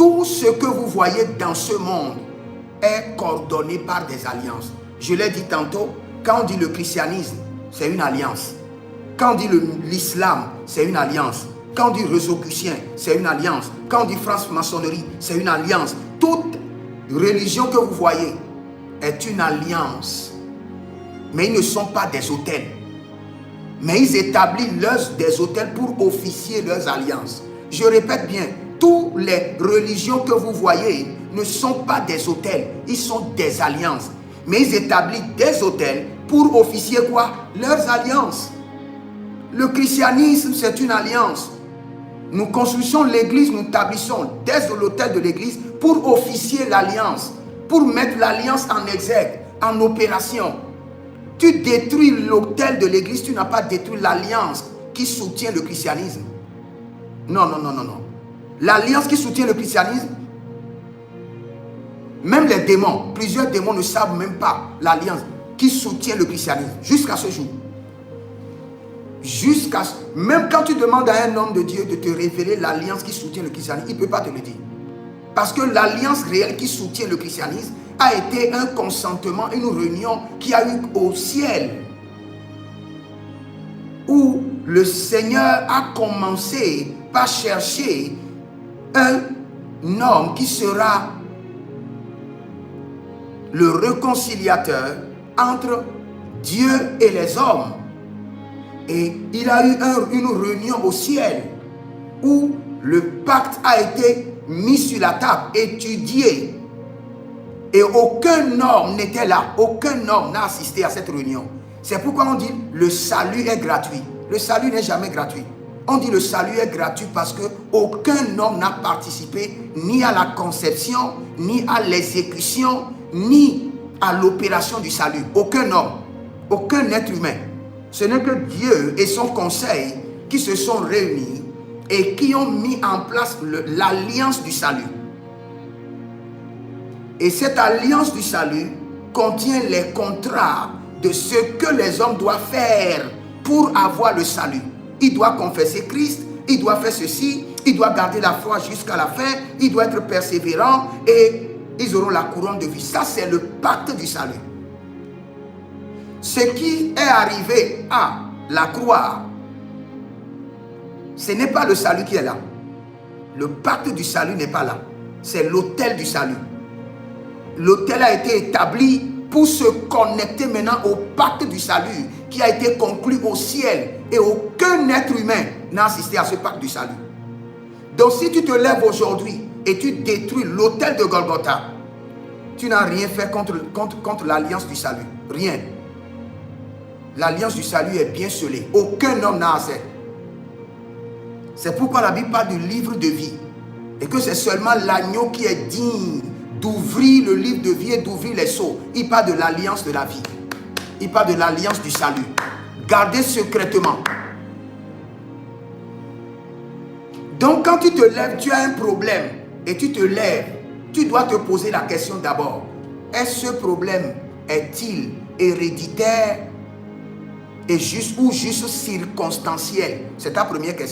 Tout ce que vous voyez dans ce monde est coordonné par des alliances. Je l'ai dit tantôt, quand on dit le christianisme, c'est une alliance. Quand on dit l'islam, c'est une alliance. Quand on dit rosicrucien, c'est une alliance. Quand on dit franc-maçonnerie, c'est une alliance. Toute religion que vous voyez est une alliance. Mais ils ne sont pas des autels. Mais ils établissent des autels pour officier leurs alliances. Je répète bien, toutes les religions que vous voyez ne sont pas des autels. Ils sont des alliances. Mais ils établissent des autels pour officier quoi? Leurs alliances. Le christianisme, c'est une alliance. Nous construisons l'église, nous établissons dès l'autel de l'église pour officier l'alliance, pour mettre l'alliance en exergue, en opération. Tu détruis l'autel de l'église, tu n'as pas détruit l'alliance qui soutient le christianisme. Non, non, non, non, non. L'alliance qui soutient le christianisme, même les démons, plusieurs démons ne savent même pas l'alliance qui soutient le christianisme jusqu'à ce jour. Même quand tu demandes à un homme de Dieu de te révéler l'alliance qui soutient le christianisme, il ne peut pas te le dire. Parce que l'alliance réelle qui soutient le christianisme a été un consentement, une réunion qui a eu au ciel, où le Seigneur a commencé par chercher un homme qui sera le réconciliateur entre Dieu et les hommes. Et il a eu une réunion au ciel où le pacte a été mis sur la table, étudié. Et aucun homme n'était là. Aucun homme n'a assisté à cette réunion. C'est pourquoi on dit le salut est gratuit. Le salut n'est jamais gratuit. On dit le salut est gratuit parce que aucun homme n'a participé ni à la conception, ni à l'exécution, ni à l'opération du salut. Aucun homme, aucun être humain. Ce n'est que Dieu et son conseil qui se sont réunis et qui ont mis en place l'alliance du salut. Et cette alliance du salut contient les contrats de ce que les hommes doivent faire pour avoir le salut. Il doit confesser Christ, il doit faire ceci, il doit garder la foi jusqu'à la fin, il doit être persévérant et ils auront la couronne de vie. Ça, c'est le pacte du salut. Ce qui est arrivé à la croix, ce n'est pas le salut qui est là. Le pacte du salut n'est pas là. C'est l'autel du salut. L'autel a été établi pour se connecter maintenant au pacte du salut qui a été conclu au ciel. Et aucun être humain n'a assisté à ce pacte du salut. Donc si tu te lèves aujourd'hui et tu détruis l'autel de Golgotha, tu n'as rien fait contre l'alliance du salut. Rien. L'alliance du salut est bien scellée. Aucun homme n'a accès. C'est pourquoi la Bible parle du livre de vie. Et que c'est seulement l'agneau qui est digne d'ouvrir le livre de vie et d'ouvrir les sceaux. Il parle de l'alliance de la vie. Il parle de l'alliance du salut. Gardez secrètement. Donc quand tu te lèves, tu as un problème et tu te lèves, tu dois te poser la question d'abord. Est-ce ce problème est-il héréditaire et juste ou juste circonstanciel? C'est ta première question.